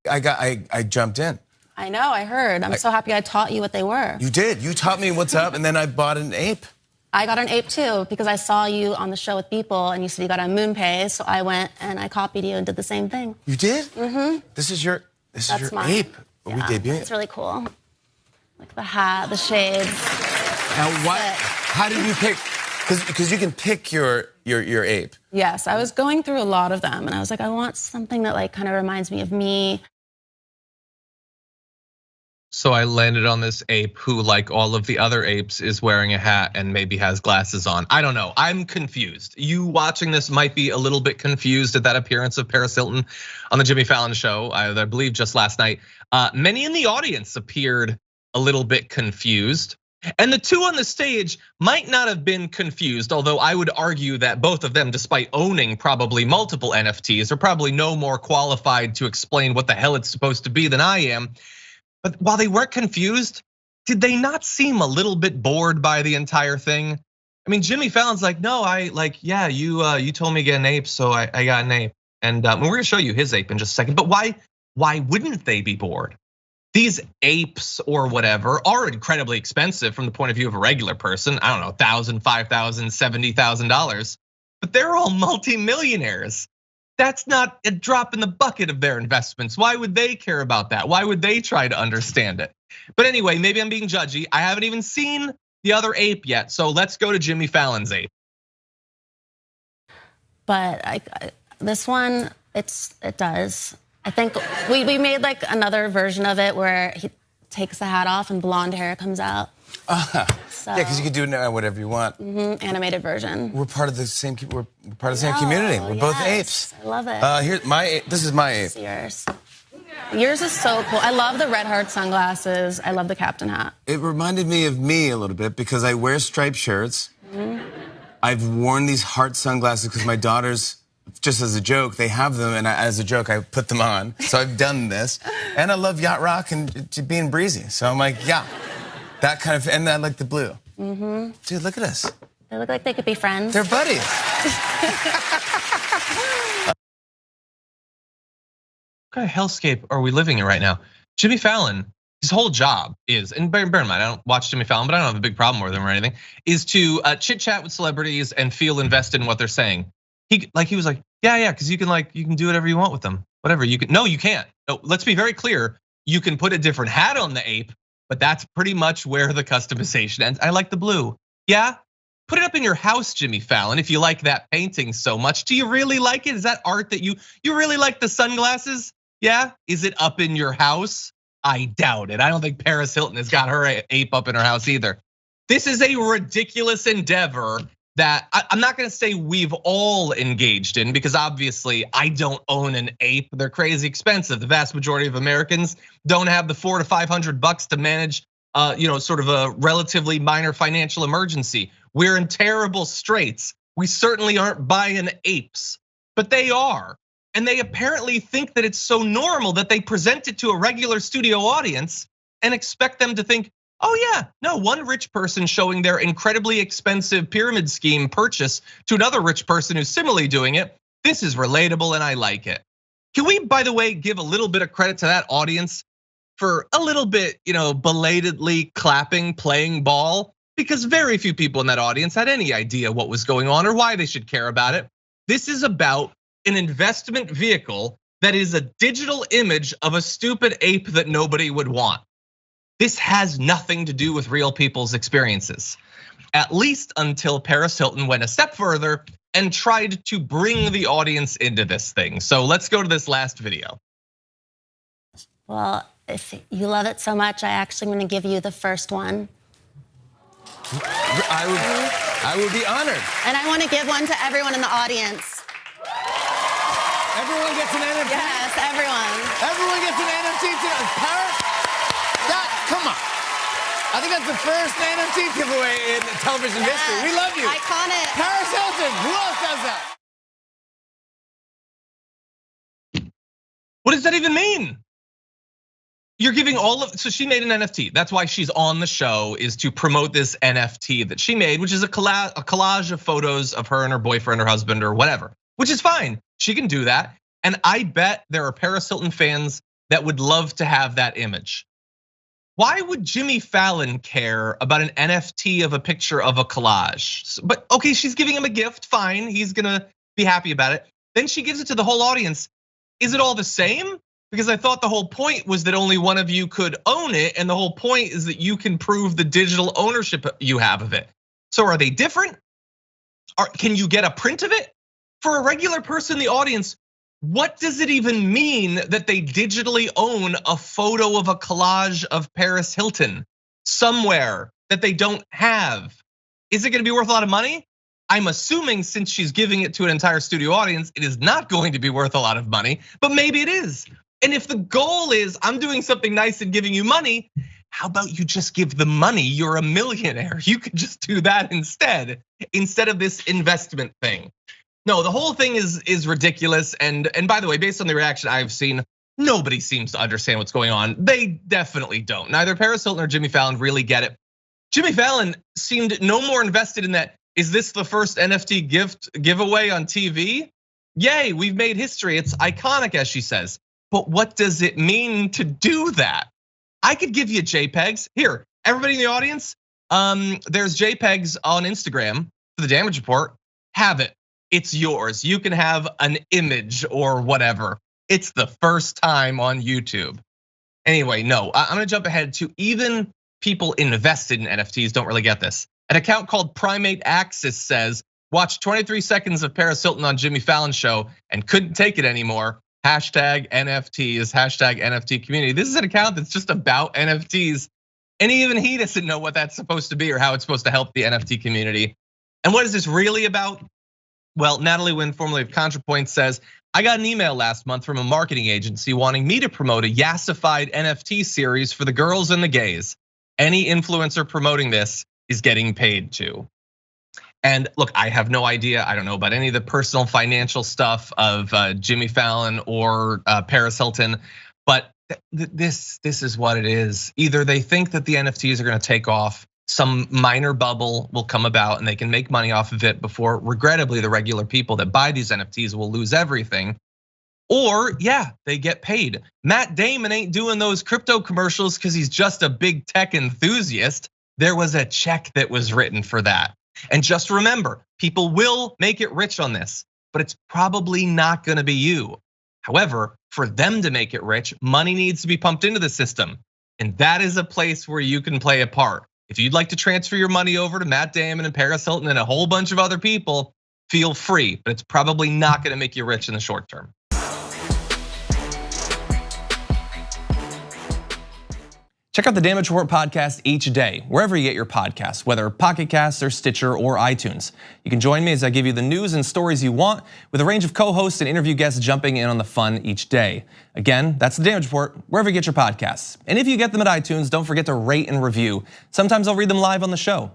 I jumped in. I know, I heard. I'm so happy I taught you what they were. You did. You taught me what's up, and then I bought an ape. I got an ape too, because I saw you on the show with people, and you said you got a MoonPay, so I went and I copied you and did the same thing. You did? Mm-hmm. This is your mine. ape. Are we debuting it? It's really cool. Like the hat, the shades. Now, how did you pick? Because you can pick your ape. Yes, I was going through a lot of them, and I was like, I want something that like kind of reminds me of me. So I landed on this ape who, like all of the other apes, is wearing a hat and maybe has glasses on. I don't know. I'm confused. You watching this might be a little bit confused at that appearance of Paris Hilton on the Jimmy Fallon show, I believe just last night. Many in the audience appeared a little bit confused. And the two on the stage might not have been confused, although I would argue that both of them, despite owning probably multiple NFTs, are probably no more qualified to explain what the hell it's supposed to be than I am. But while they weren't confused, did they not seem a little bit bored by the entire thing? I mean, Jimmy Fallon's like, no, you told me to get an ape, so I got an ape. And we're gonna show you his ape in just a second. But why wouldn't they be bored? These apes or whatever are incredibly expensive from the point of view of a regular person. I don't know, $1,000, $5,000, $70,000, but they're all multimillionaires. That's not a drop in the bucket of their investments. Why would they care about that? Why would they try to understand it? But anyway, maybe I'm being judgy. I haven't even seen the other ape yet. So let's go to Jimmy Fallon's ape. But this one, it does. I think we made like another version of it where he takes the hat off and blonde hair comes out. So, yeah, because you can do it now whatever you want. Animated version. We're part of the same. We're part of the same community. We're both apes. I love it. This is my ape. It's yours. Yours is so cool. I love the red heart sunglasses. I love the captain hat. It reminded me of me a little bit because I wear striped shirts. I've worn these heart sunglasses because my daughters, just as a joke, they have them, and as a joke, I put them on. So I've done this, and I love yacht rock and being breezy. So I'm like, yeah. That kind of, and I like the blue. Dude, look at us. They look like they could be friends. They're buddies. What kind of hellscape are we living in right now? Jimmy Fallon, his whole job is, and bear in mind, I don't watch Jimmy Fallon, but I don't have a big problem with him or anything, is to chit chat with celebrities and feel invested in what they're saying. He was like, yeah, because you can do whatever you want with them. Whatever you can. No, you can't. No, let's be very clear. You can put a different hat on the ape, but that's pretty much where the customization ends. I like the blue. Yeah, put it up in your house, Jimmy Fallon, if you like that painting so much. Do you really like it? Is that art that you really like the sunglasses? Yeah, is it up in your house? I doubt it. I don't think Paris Hilton has got her ape up in her house either. This is a ridiculous endeavor that I'm not gonna say we've all engaged in, because obviously I don't own an ape. They're crazy expensive. The vast majority of Americans don't have the $400 to $500 to manage, sort of a relatively minor financial emergency. We're in terrible straits. We certainly aren't buying apes, but they are. And they apparently think that it's so normal that they present it to a regular studio audience and expect them to think, oh yeah, no, one rich person showing their incredibly expensive pyramid scheme purchase to another rich person who's similarly doing it. This is relatable and I like it. Can we, by the way, give a little bit of credit to that audience for a little bit, belatedly clapping, playing ball? Because very few people in that audience had any idea what was going on or why they should care about it. This is about an investment vehicle that is a digital image of a stupid ape that nobody would want. This has nothing to do with real people's experiences, at least until Paris Hilton went a step further and tried to bring the audience into this thing. So let's go to this last video. Well, if you love it so much, I actually am gonna give you the first one. I would be honored. And I wanna give one to everyone in the audience. Everyone gets an NFT? Yes, everyone. Everyone gets an NFT today. Paris? Come on. I think that's the first NFT giveaway in television history. We love you. Iconic. Paris Hilton, who else does that? What does that even mean? You're giving so she made an NFT. That's why she's on the show, is to promote this NFT that she made, which is a collage of photos of her and her boyfriend or husband or whatever, which is fine. She can do that. And I bet there are Paris Hilton fans that would love to have that image. Why would Jimmy Fallon care about an NFT of a picture of a collage? But okay, she's giving him a gift, fine, he's gonna be happy about it. Then she gives it to the whole audience. Is it all the same? Because I thought the whole point was that only one of you could own it, and the whole point is that you can prove the digital ownership you have of it. So are they different? Can you get a print of it? For a regular person in the audience, what does it even mean that they digitally own a photo of a collage of Paris Hilton somewhere that they don't have? Is it gonna be worth a lot of money? I'm assuming since she's giving it to an entire studio audience, it is not going to be worth a lot of money, but maybe it is. And if the goal is I'm doing something nice and giving you money, how about you just give the money? You're a millionaire. You could just do that instead of this investment thing. No, the whole thing is ridiculous. And by the way, based on the reaction I've seen, nobody seems to understand what's going on. They definitely don't. Neither Paris Hilton or Jimmy Fallon really get it. Jimmy Fallon seemed no more invested in that. Is this the first NFT giveaway on TV? Yay, we've made history. It's iconic, as she says. But what does it mean to do that? I could give you JPEGs. Here, everybody in the audience, there's JPEGs on Instagram for the damage report. Have it. It's yours. You can have an image or whatever. It's the first time on YouTube. Anyway, no, I'm gonna jump ahead to even people invested in NFTs don't really get this. An account called Primate Axis says, watch 23 seconds of Paris Hilton on Jimmy Fallon's show and couldn't take it anymore. Hashtag NFTs, hashtag NFT community. This is an account that's just about NFTs. And even he doesn't know what that's supposed to be or how it's supposed to help the NFT community. And what is this really about? Well, Natalie Wynn, formerly of ContraPoint, says, I got an email last month from a marketing agency wanting me to promote a yassified NFT series for the girls and the gays. Any influencer promoting this is getting paid to. And look, I have no idea. I don't know about any of the personal financial stuff of Jimmy Fallon or Paris Hilton, but this is what it is. Either they think that the NFTs are gonna take off, some minor bubble will come about and they can make money off of it before, regrettably, the regular people that buy these NFTs will lose everything. Or yeah, they get paid. Matt Damon ain't doing those crypto commercials because he's just a big tech enthusiast. There was a check that was written for that. And just remember, people will make it rich on this, but it's probably not gonna be you. However, for them to make it rich, money needs to be pumped into the system. And that is a place where you can play a part. If you'd like to transfer your money over to Matt Damon and Paris Hilton and a whole bunch of other people, feel free, but it's probably not gonna make you rich in the short term. Check out the Damage Report podcast each day, wherever you get your podcasts, whether Pocket Casts or Stitcher or iTunes. You can join me as I give you the news and stories you want, with a range of co-hosts and interview guests jumping in on the fun each day. Again, that's the Damage Report, wherever you get your podcasts. And if you get them at iTunes, don't forget to rate and review. Sometimes I'll read them live on the show.